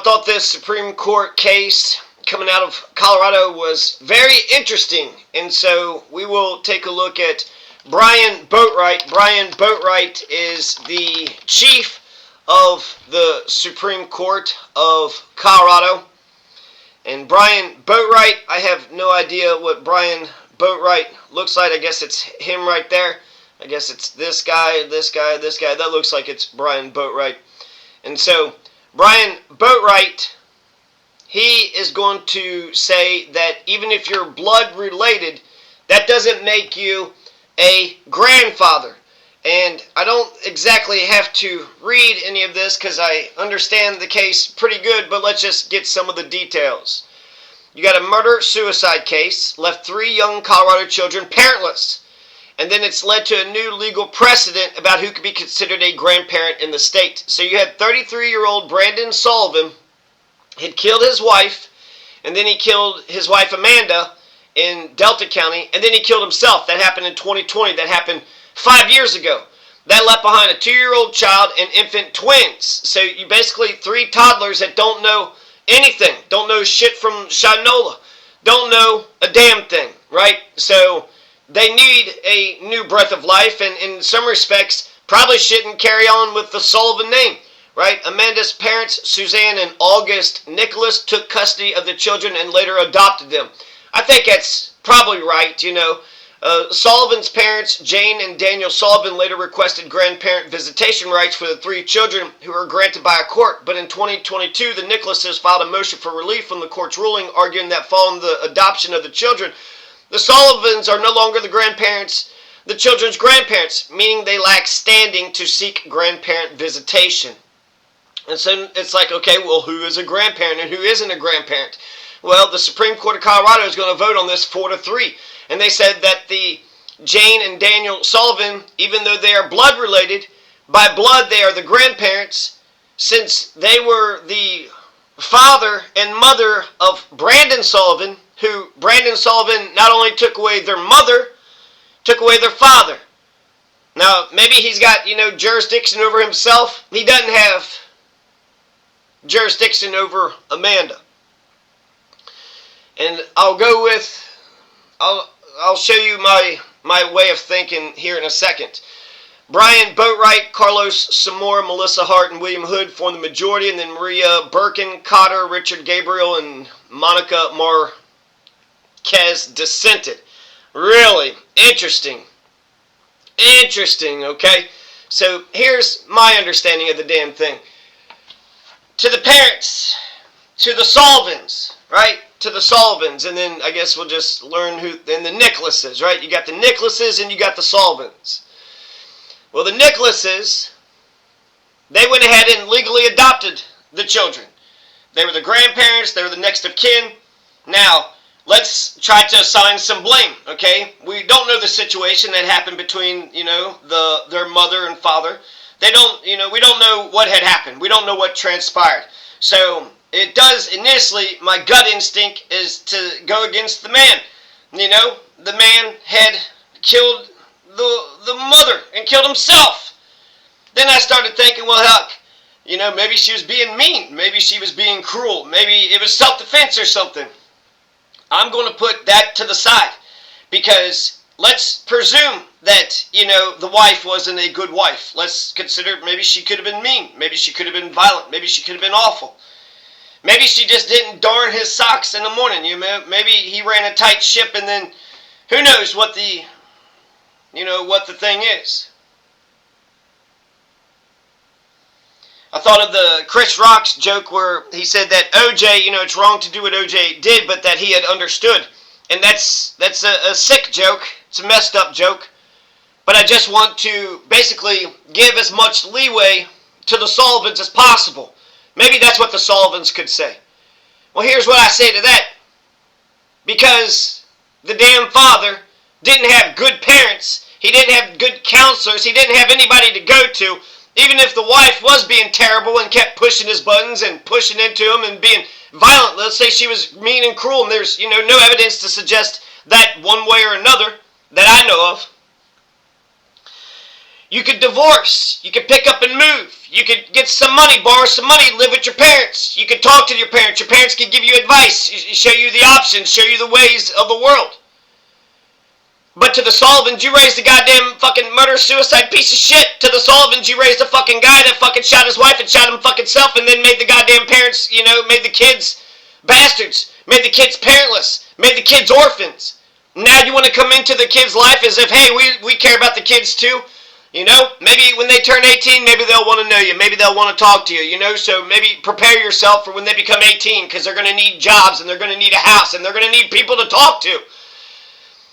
thought this Supreme Court case coming out of Colorado was very interesting, and so we will take a look at Brian Boatright. Brian Boatright is the chief of the Supreme Court of Colorado. And Brian Boatright, I have no idea what Brian Boatright looks like. I guess it's him right there. I guess it's this guy, this guy, this guy. That looks like it's Brian Boatright. And so, Brian Boatright, he is going to say that even if you're blood related, that doesn't make you a grandfather. And I don't exactly have to read any of this because I understand the case pretty good, but let's just get some of the details. You got a murder-suicide case, left 3 young Colorado children parentless. And then it's led to a new legal precedent about who could be considered a grandparent in the state. So you had 33-year-old Brandon Sullivan had killed his wife, and then he killed his wife Amanda in Delta County, and then he killed himself. That happened in 2020. That happened 5 years ago. That left behind a 2-year-old child and infant twins. So you basically 3 toddlers that don't know anything, don't know shit from Shinola, don't know a damn thing, right? So they need a new breath of life, and in some respects probably shouldn't carry on with the Sullivan name, right? Amanda's parents, Suzanne and August Nicholas, took custody of the children and later adopted them. I think that's probably right, you know. Sullivan's parents, Jane and Daniel Sullivan, later requested grandparent visitation rights for the 3 children who were granted by a court. But in 2022, the Nicholases filed a motion for relief from the court's ruling, arguing that following the adoption of the children, the Sullivans are no longer the grandparents, the children's grandparents, meaning they lack standing to seek grandparent visitation. And so it's like, okay, well, who is a grandparent and who isn't a grandparent? Well, the Supreme Court of Colorado is going to vote on this 4-3. And they said that the Jane and Daniel Sullivan, even though they are blood related, by blood they are the grandparents, since they were the father and mother of Brandon Sullivan, who Brandon Sullivan not only took away their mother, took away their father. Now, maybe he's got, jurisdiction over himself. He doesn't have jurisdiction over Amanda. And I'll show you my way of thinking here in a second. Brian Boatright, Carlos Samora, Melissa Hart, and William Hood formed the majority, and then Maria Birkin, Cotter, Richard Gabriel, and Monica Marquez dissented. Really interesting. Interesting, okay? So here's my understanding of the damn thing. To the parents, to the Sullivans, right? To the Sullivans, and then I guess we'll just learn who, and the Nicholases, right? You got the Nicholases and you got the Sullivans. Well, the Nicholases, they went ahead and legally adopted the children. They were the grandparents, they were the next of kin. Now, let's try to assign some blame, okay? We don't know the situation that happened between, their mother and father. We don't know what had happened. We don't know what transpired. So it does initially, my gut instinct is to go against the man. The man had killed the mother and killed himself. Then I started thinking, well, heck, maybe she was being mean. Maybe she was being cruel. Maybe it was self-defense or something. I'm going to put that to the side because let's presume that, the wife wasn't a good wife. Let's consider maybe she could have been mean. Maybe she could have been violent. Maybe she could have been awful. Maybe she just didn't darn his socks in the morning. Maybe he ran a tight ship, and then who knows what the thing is. I thought of the Chris Rock's joke where he said that OJ, it's wrong to do what OJ did, but that he had understood. And that's a sick joke. It's a messed up joke. But I just want to basically give as much leeway to the Sullivans as possible. Maybe that's what the Sullivans could say. Well, here's what I say to that. Because the damn father didn't have good parents. He didn't have good counselors. He didn't have anybody to go to. Even if the wife was being terrible and kept pushing his buttons and pushing into him and being violent. Let's say she was mean and cruel, and there's, no evidence to suggest that one way or another that I know of. You could divorce. You could pick up and move. You could get some money, borrow some money, live with your parents. You could talk to your parents. Your parents could give you advice, show you the options, show you the ways of the world. But to the Sullivans, you raised a goddamn fucking murder-suicide piece of shit. To the Sullivans, you raised a fucking guy that fucking shot his wife and shot him fucking self and then made the goddamn parents, made the kids bastards, made the kids parentless, made the kids orphans. Now you want to come into the kid's life as if, hey, we care about the kids too. Maybe when they turn 18, maybe they'll want to know you. Maybe they'll want to talk to you, So maybe prepare yourself for when they become 18 because they're going to need jobs and they're going to need a house and they're going to need people to talk to.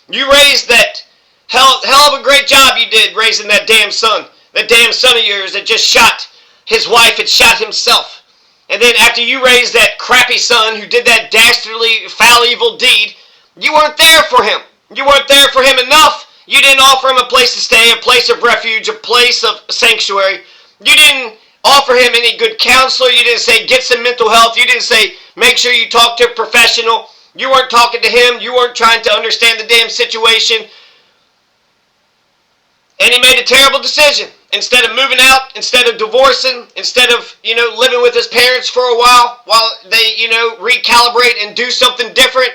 You raised that hell of a great job you did raising that damn son. That damn son of yours that just shot his wife and shot himself. And then after you raised that crappy son who did that dastardly, foul, evil deed, you weren't there for him. You weren't there for him enough. You didn't offer him a place to stay, a place of refuge, a place of sanctuary. You didn't offer him any good counsel. You didn't say get some mental health. You didn't say make sure you talk to a professional. You weren't talking to him. You weren't trying to understand the damn situation. And he made a terrible decision. Instead of moving out, instead of divorcing, instead of, living with his parents for a while they, recalibrate and do something different,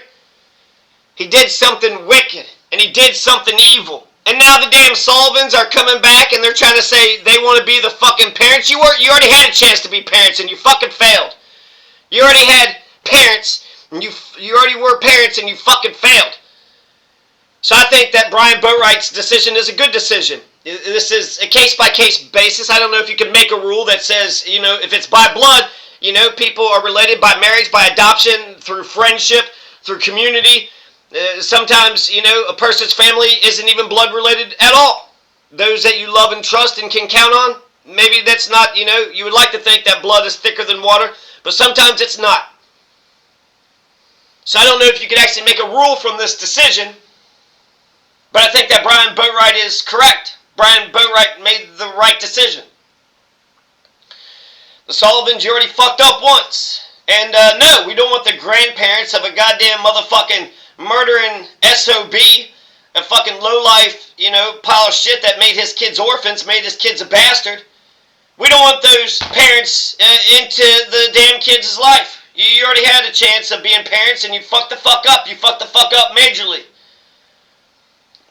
he did something wicked. And he did something evil. And now the damn Sullivans are coming back and they're trying to say they want to be the fucking parents. You already had a chance to be parents and you fucking failed. You already had parents and you already were parents and you fucking failed. So I think that Brian Boatright's decision is a good decision. This is a case-by-case basis. I don't know if you could make a rule that says, if it's by blood, people are related by marriage, by adoption, through friendship, through community. Sometimes, a person's family isn't even blood related at all. Those that you love and trust and can count on, maybe that's not, you would like to think that blood is thicker than water, but sometimes it's not. So I don't know if you could actually make a rule from this decision, but I think that Brian Boatright is correct. Brian Boatright made the right decision. The Sullivans, you already fucked up once. And no, we don't want the grandparents of a goddamn motherfucking murdering SOB, a fucking lowlife, pile of shit that made his kids orphans, made his kids a bastard. We don't want those parents into the damn kids' life. You already had a chance of being parents and you fucked the fuck up. You fucked the fuck up majorly.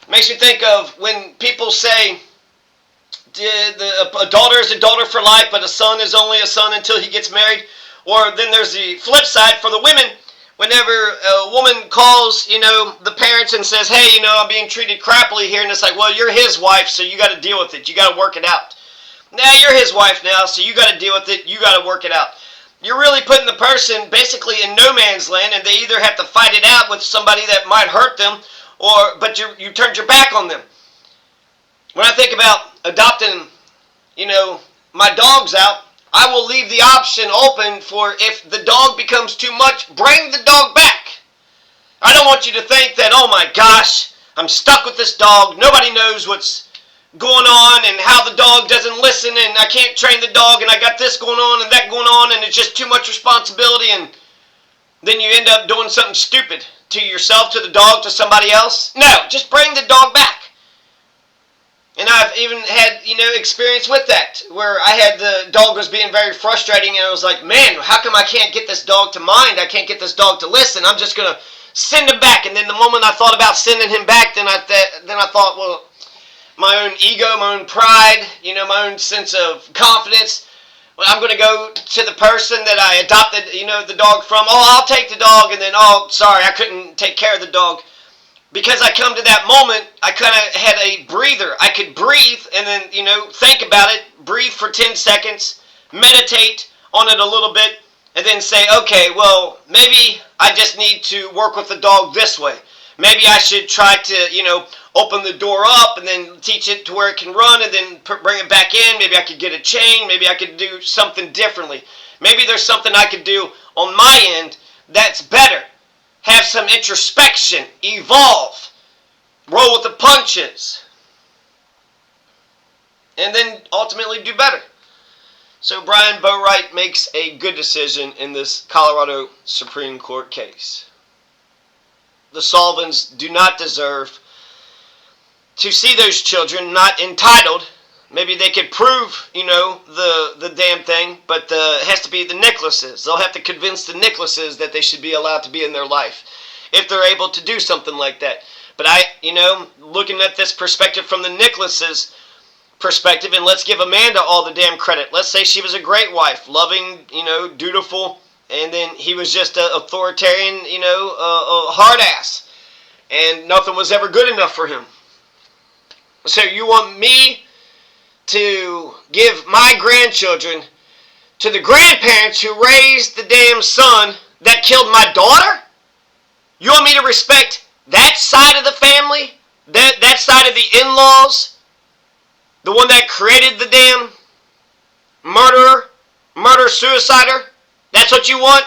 Makes me think of when people say a daughter is a daughter for life, but a son is only a son until he gets married. Or then there's the flip side for the women. Whenever a woman calls, the parents and says, hey, I'm being treated crappily here. And it's like, well, you're his wife, so you got to deal with it. You got to work it out. Now, you're his wife now, so you got to deal with it. You got to work it out. You're really putting the person basically in no man's land, and they either have to fight it out with somebody that might hurt them, but you turned your back on them. When I think about adopting, my dogs out, I will leave the option open for if the dog becomes too much, bring the dog back. I don't want you to think that, oh my gosh, I'm stuck with this dog. Nobody knows what's going on and how the dog doesn't listen and I can't train the dog and I got this going on and that going on and it's just too much responsibility and then you end up doing something stupid to yourself, to the dog, to somebody else. No, just bring the dog back. And I've even had, experience with that, where I had the dog was being very frustrating, and I was like, man, how come I can't get this dog to mind? I can't get this dog to listen. I'm just going to send him back. And then the moment I thought about sending him back, then I thought, well, my own ego, my own pride, my own sense of confidence, well, I'm going to go to the person that I adopted, the dog from. Oh, I'll take the dog, and then, oh, sorry, I couldn't take care of the dog. Because I come to that moment, I kind of had a breather. I could breathe and then, think about it, breathe for 10 seconds, meditate on it a little bit, and then say, okay, well, maybe I just need to work with the dog this way. Maybe I should try to, open the door up and then teach it to where it can run and then bring it back in. Maybe I could get a chain. Maybe I could do something differently. Maybe there's something I could do on my end that's better. Have some introspection, evolve, roll with the punches, and then ultimately do better. So Brian Boatright makes a good decision in this Colorado Supreme Court case. The Sullivans do not deserve to see those children, not entitled Maybe they could prove, the damn thing, but it has to be the Nicholases. They'll have to convince the Nicholases that they should be allowed to be in their life if they're able to do something like that. But looking at this perspective from the Nicholases' perspective, and let's give Amanda all the damn credit. Let's say she was a great wife, loving, dutiful, and then he was just an authoritarian, a hard ass, and nothing was ever good enough for him. So you want me to give my grandchildren to the grandparents who raised the damn son that killed my daughter? You want me to respect that side of the family? That side of the in-laws? The one that created the damn murder-suicider? That's what you want?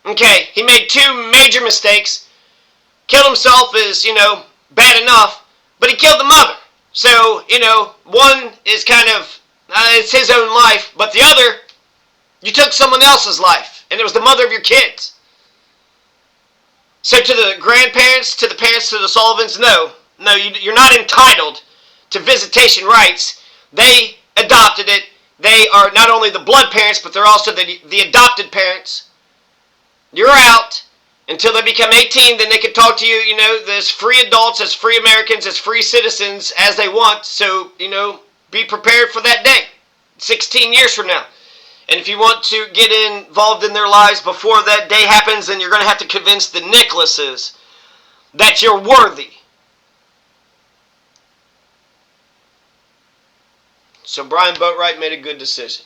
Okay, he made 2 major mistakes. Killed himself is, bad enough, but he killed the mother. So, one is kind of, it's his own life, but the other, you took someone else's life, and it was the mother of your kids. So to the grandparents, to the parents, to the Sullivans, no, you're not entitled to visitation rights. They adopted it. They are not only the blood parents, but they're also the adopted parents. You're out until they become 18, then they can talk to you, as free adults, as free Americans, as free citizens as they want. So, be prepared for that day, 16 years from now. And if you want to get involved in their lives before that day happens, then you're going to have to convince the Nicholases that you're worthy. So Brian Boatright made a good decision.